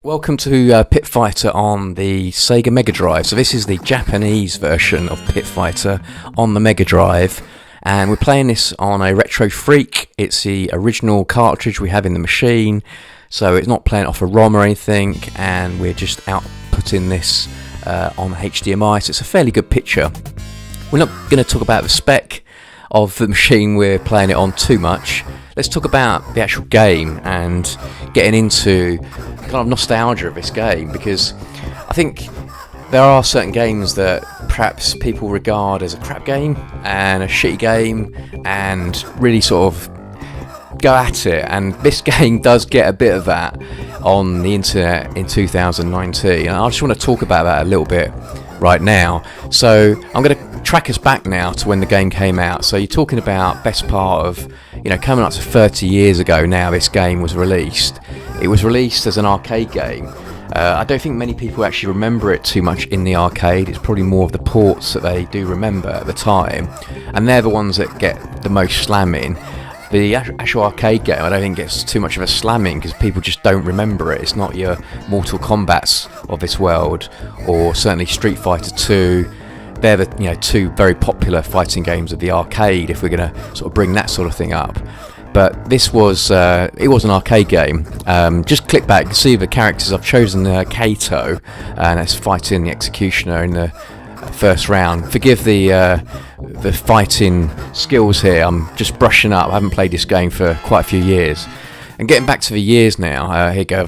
Welcome to Pit Fighter on the Sega Mega Drive. So this is the Japanese version of Pit Fighter on the Mega Drive, and we're playing this on a Retro Freak. It's the original cartridge we have in the machine, so it's not playing off a ROM or anything, and we're just outputting this on HDMI, so it's a fairly good picture. We're not going to talk about the spec of the machine we're playing it on too much. Let's talk about the actual game and getting into kind of nostalgia of this game, because I think there are certain games that perhaps people regard as a crap game and a shitty game and really sort of go at it, and this game does get a bit of that on the internet in 2019, and I just want to talk about that a little bit right now. So I'm going to track us back now to when the game came out. So you're talking about best part of, coming up to 30 years ago now this game was released. It was released as an arcade game. I don't think many people actually remember it too much in the arcade. It's probably more of the ports that they do remember at the time, and they're the ones that get the most slamming. The actual arcade game I don't think gets too much of a slamming because people just don't remember it. It's not your Mortal Kombats of this world, or certainly Street Fighter 2. They're the two very popular fighting games of the arcade, if we're going to sort of bring that sort of thing up. But this was it was an arcade game. Just click back and see the characters. I've chosen Kato, and that's fighting the Executioner in the first round. Forgive the fighting skills here. I'm just brushing up. I haven't played this game for quite a few years. And getting back to the years now, here you go.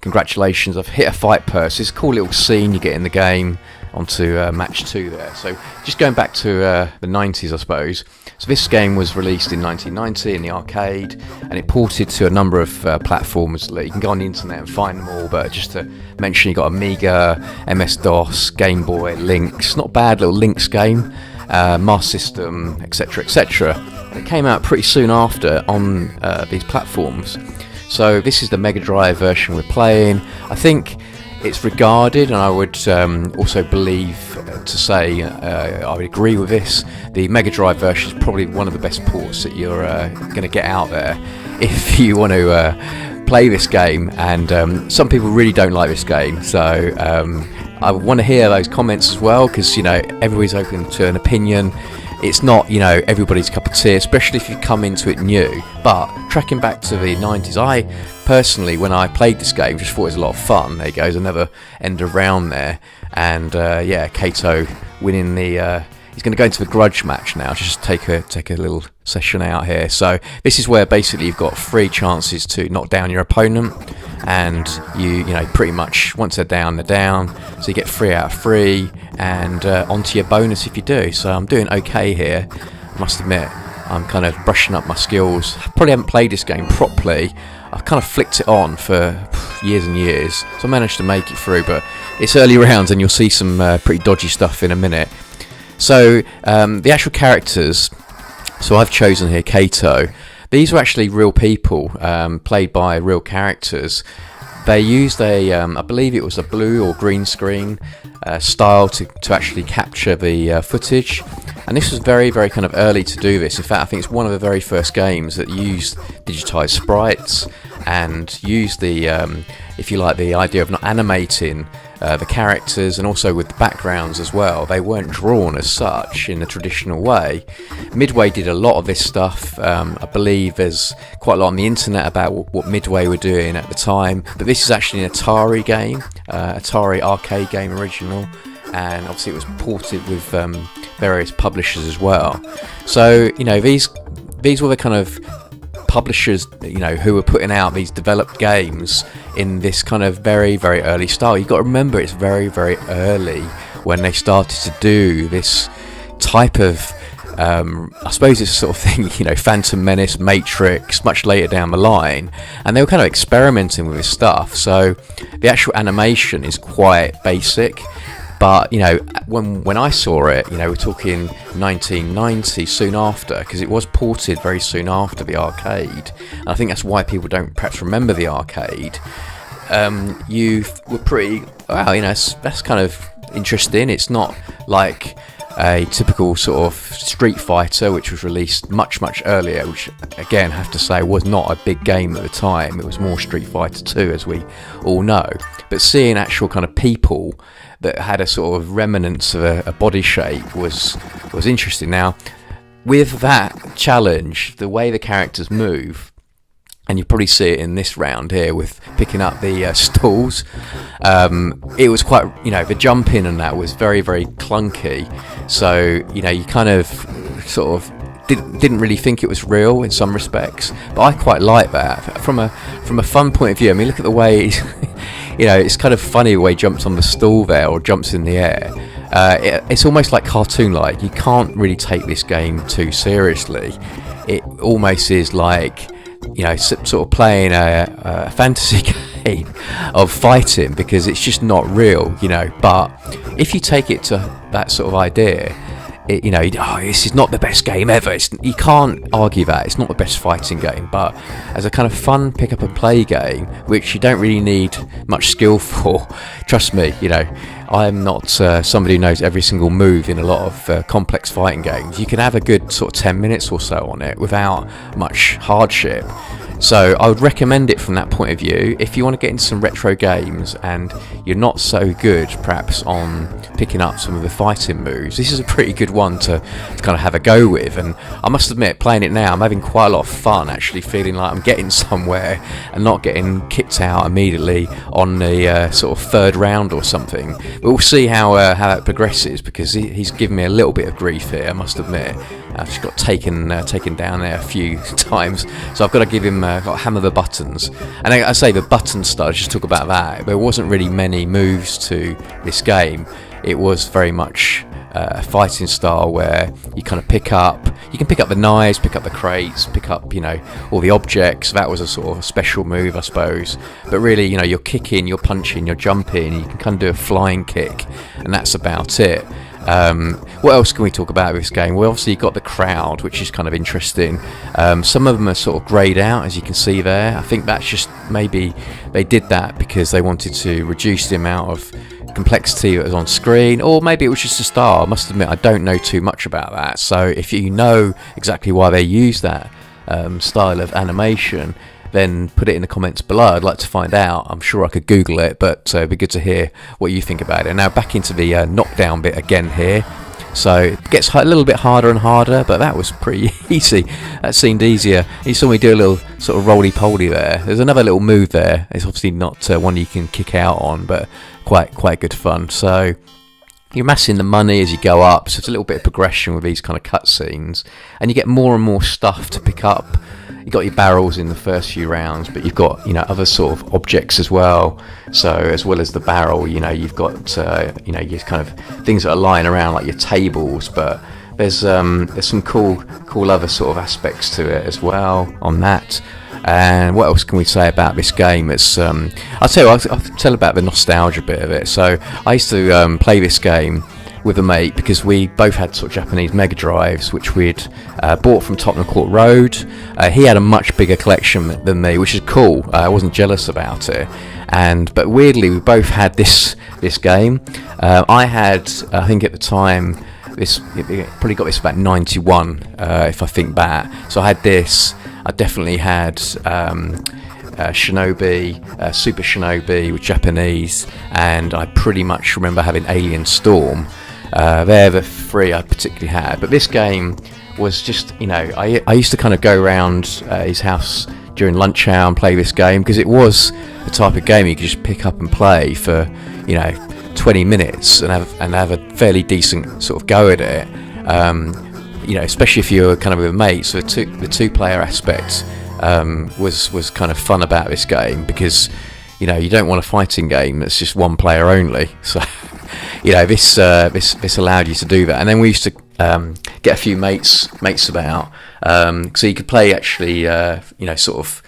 Congratulations, I've hit a fight purse. It's a cool little scene you get in the game onto match 2 there. So just going back to the 90s, I suppose. So this game was released in 1990 in the arcade, and it ported to a number of platforms. You can go on the internet and find them all, but just to mention, you got Amiga, MS-DOS, Game Boy, Lynx. Not a bad little Lynx game, Master System, etc, etc. And it came out pretty soon after on these platforms. So this is the Mega Drive version we're playing. I think it's regarded, and I would also believe to say, I would agree with this, the Mega Drive version is probably one of the best ports that you're going to get out there if you want to play this game. And some people really don't like this game, so I want to hear those comments as well, because everybody's open to an opinion. It's not, everybody's cup of tea, especially if you come into it new. But tracking back to the 90s, I personally, when I played this game, just thought it was a lot of fun. There you go, there's another end around there. And Kato winning the... he's going to go into the grudge match now. Just take a little session out here. So this is where basically you've got 3 chances to knock down your opponent, and you pretty much once they're down, they're down. So you get 3 out of 3, and onto your bonus if you do. So I'm doing okay here, I must admit. I'm kind of brushing up my skills. Probably haven't played this game properly. I've kind of flicked it on for years and years, so I managed to make it through. But it's early rounds, and you'll see some pretty dodgy stuff in a minute. So the actual characters, so I've chosen here Kato. These were actually real people, played by real characters. They used I believe it was a blue or green screen style to actually capture the footage. And this was very, very kind of early to do this. In fact, I think it's one of the very first games that used digitized sprites and used the, if you like, the idea of not animating the characters, and also with the backgrounds as well. They weren't drawn as such in the traditional way. Midway did a lot of this stuff. I believe there's quite a lot on the internet about what Midway were doing at the time, but this is actually an Atari game, Atari arcade game original, and obviously it was ported with various publishers as well. So these were the kind of publishers who were putting out these developed games in this kind of very, very early style. You've got to remember, it's very, very early when they started to do this type of I suppose it's sort of thing, Phantom Menace, Matrix, much later down the line, and they were kind of experimenting with this stuff. So the actual animation is quite basic. But when I saw it, we're talking 1990, soon after, because it was ported very soon after the arcade. And I think that's why people don't perhaps remember the arcade. You were pretty, wow, that's kind of interesting. It's not like a typical sort of Street Fighter, which was released much earlier, which again I have to say was not a big game at the time. It was more Street Fighter 2, as we all know. But seeing actual kind of people that had a sort of remnants of a body shape was interesting. Now, with that challenge, the way the characters move, and you probably see it in this round here with picking up the stalls, it was quite, the jumping and that was very clunky. So, you kind of sort of didn't really think it was real in some respects, but I quite like that from a fun point of view. I mean, look at the way it's kind of funny the way he jumps on the stall there or jumps in the air. It's almost like cartoon-like. You can't really take this game too seriously. It almost is like, sort of playing a fantasy game of fighting, because it's just not real, But if you take it to that sort of idea, this is not the best game ever. You can't argue that. It's not the best fighting game, but as a kind of fun pick up and play game, which you don't really need much skill for, trust me, I'm not somebody who knows every single move in a lot of complex fighting games. You can have a good sort of 10 minutes or so on it without much hardship. So I would recommend it from that point of view. If you want to get into some retro games and you're not so good perhaps on picking up some of the fighting moves, this is a pretty good one to kind of have a go with. And I must admit, playing it now, I'm having quite a lot of fun, actually feeling like I'm getting somewhere and not getting kicked out immediately on the sort of third round or something. But we'll see how that progresses, because he's given me a little bit of grief here, I must admit. I've just got taken down there a few times, so I've got to give him got to hammer the buttons. And I say the button style, just talk about that. There wasn't really many moves to this game. It was very much a fighting style where you kind of you can pick up the knives, pick up the crates, pick up all the objects. That was a sort of a special move, I suppose. But really, you're kicking, you're punching, you're jumping. You can kind of do a flying kick, and that's about it. What else can we talk about with this game? Well, obviously you've got the crowd, which is kind of interesting. Some of them are sort of greyed out, as you can see there. I think that's just, maybe they did that because they wanted to reduce the amount of complexity that was on screen, or maybe it was just a style. I must admit, I don't know too much about that. So if you know exactly why they use that style of animation, then put it in the comments below. I'd like to find out. I'm sure I could Google it, but it'd be good to hear what you think about it. Now back into the knockdown bit again here. So it gets a little bit harder and harder, but that was pretty easy. That seemed easier. You saw me do a little sort of roly-poly there. There's another little move there. It's obviously not one you can kick out on, but quite good fun. So you're amassing the money as you go up, so it's a little bit of progression with these kind of cutscenes, and you get more and more stuff to pick up. You've got your barrels in the first few rounds, but you've got other sort of objects as well. So as well as the barrel, you've got your kind of things that are lying around, like your tables. But there's some cool other sort of aspects to it as well on that. And what else can we say about this game? It's I'll tell about the nostalgia bit of it. So I used to play this game with a mate, because we both had sort of Japanese Mega Drives, which we'd bought from Tottenham Court Road. He had a much bigger collection than me, which is cool. I wasn't jealous about it. But weirdly, we both had this game. I had, I think at the time, it probably got this about 91, if I think back. So I had this. I definitely had Shinobi, Super Shinobi with Japanese, and I pretty much remember having Alien Storm. They're the three I particularly had. But this game was just, I used to kind of go around his house during lunch hour and play this game, because it was the type of game you could just pick up and play for 20 minutes and have a fairly decent sort of go at it. Especially if you're kind of with mates. So the two player aspect was kind of fun about this game, because you don't want a fighting game that's just one player only. So this allowed you to do that. And then we used to get a few mates about, so you could play actually sort of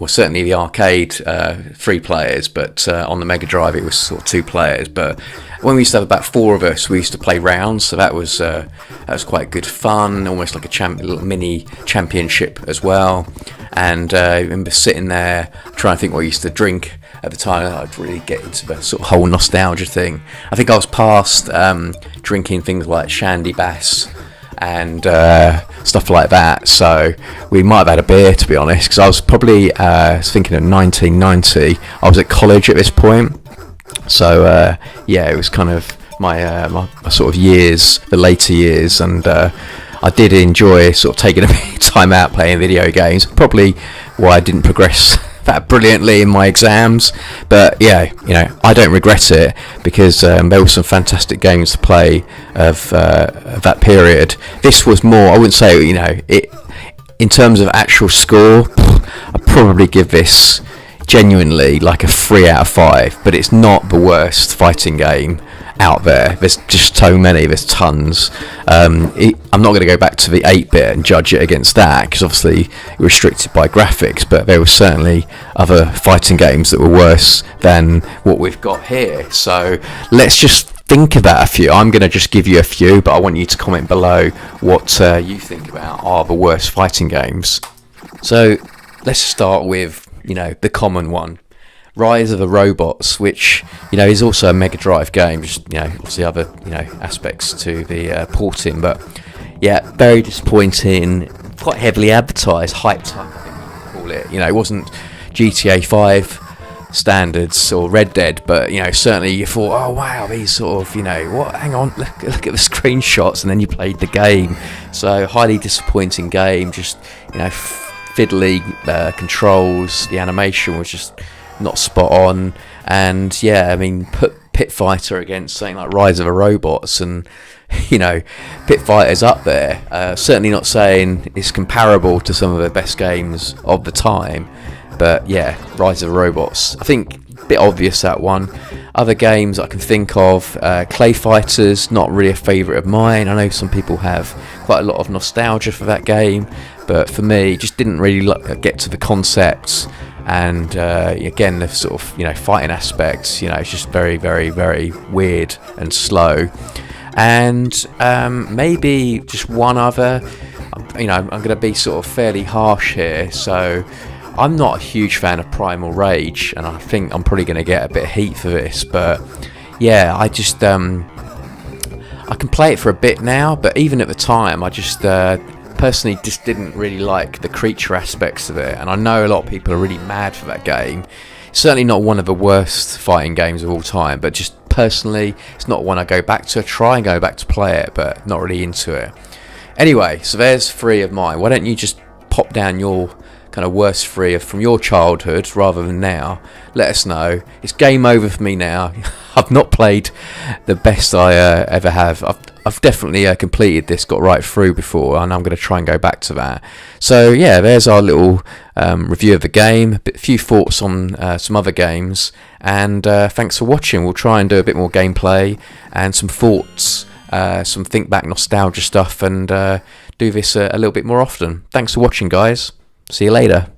certainly the arcade 3 players, but on the Mega Drive it was sort of 2 players. But when we used to have about 4 of us, we used to play rounds, so that was quite good fun, almost like a little mini championship as well. And I remember sitting there trying to think what I used to drink at the time I'd really get into the sort of whole nostalgia thing. I think I was past drinking things like Shandy Bass and stuff like that, so we might have had a beer, to be honest, because I was probably thinking of 1990. I was at college at this point, so yeah, it was kind of my sort of years, the later years, and I did enjoy sort of taking a bit of time out playing video games. Probably why I didn't progress that brilliantly in my exams, but yeah, I don't regret it, because there were some fantastic games to play of that period. This was more, I wouldn't say, it in terms of actual score, I'd probably give this genuinely like a 3 out of 5, but it's not the worst fighting game out there. There's just so many, there's tons. I'm not going to go back to the 8-bit and judge it against that, because obviously restricted by graphics, but there were certainly other fighting games that were worse than what we've got here. So let's just think about a few. I'm going to just give you a few, but I want you to comment below what you think about are the worst fighting games. So let's start with the common one, Rise of the Robots, which is also a Mega Drive game. Just obviously other aspects to the porting, but yeah, very disappointing. Quite heavily advertised, hyped up, I think you could call it. It wasn't GTA 5 standards or Red Dead, but certainly you thought, oh wow, these sort of what? Hang on, look at the screenshots, and then you played the game. So highly disappointing game. Just fiddly controls. The animation was just not spot on, and yeah, I mean, put Pit Fighter against something like Rise of the Robots, and Pit Fighter's up there. Certainly not saying it's comparable to some of the best games of the time, but yeah, Rise of the Robots, I think a bit obvious, that one. Other games I can think of, Clay Fighters, not really a favourite of mine. I know some people have quite a lot of nostalgia for that game, but for me, just didn't really get to the concepts. And again, the sort of fighting aspects, it's just very, very, very weird and slow. And maybe just one other, I'm going to be sort of fairly harsh here, so I'm not a huge fan of Primal Rage, and I think I'm probably going to get a bit of heat for this, but yeah, I just I can play it for a bit now, but even at the time, I just personally just didn't really like the creature aspects of it, and I know a lot of people are really mad for that game. Certainly not one of the worst fighting games of all time, but just personally, it's not one I go back to. Try and go back to play it, but not really into it. Anyway, so there's 3 of mine. Why don't you just pop down your kind of worst 3 from your childhood rather than now? Let us know. It's game over for me now. I've not played the best I ever have. I've definitely completed this, got right through before, and I'm going to try and go back to that. So yeah, there's our little review of the game, a few thoughts on some other games, and thanks for watching. We'll try and do a bit more gameplay and some thoughts, some think back nostalgia stuff, and do this a little bit more often. Thanks for watching, guys. See you later.